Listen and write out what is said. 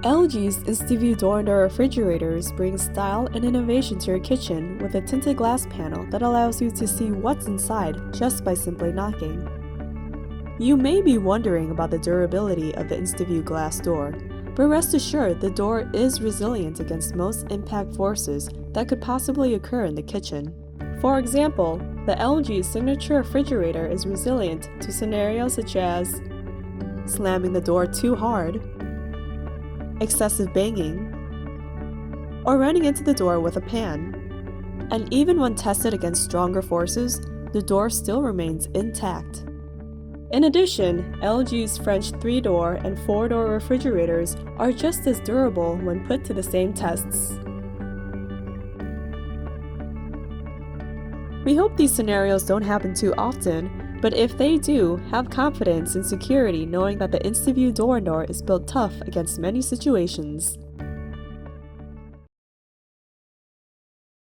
LG's InstaView door and door refrigerators bring style and innovation to your kitchen with a tinted glass panel that allows you to see what's inside just by simply knocking. You may be wondering about the durability of the InstaView glass door, but rest assured the door is resilient against most impact forces that could possibly occur in the kitchen. For example, the LG signature refrigerator is resilient to scenarios such as slamming the door too hard, excessive banging, or running into the door with a pan. And even when tested against stronger forces, the door still remains intact. In addition, LG's French 3-door and 4-door refrigerators are just as durable when put to the same tests. We hope these scenarios don't happen too often, but if they do, have confidence and security knowing that the InstaView door and door is built tough against many situations.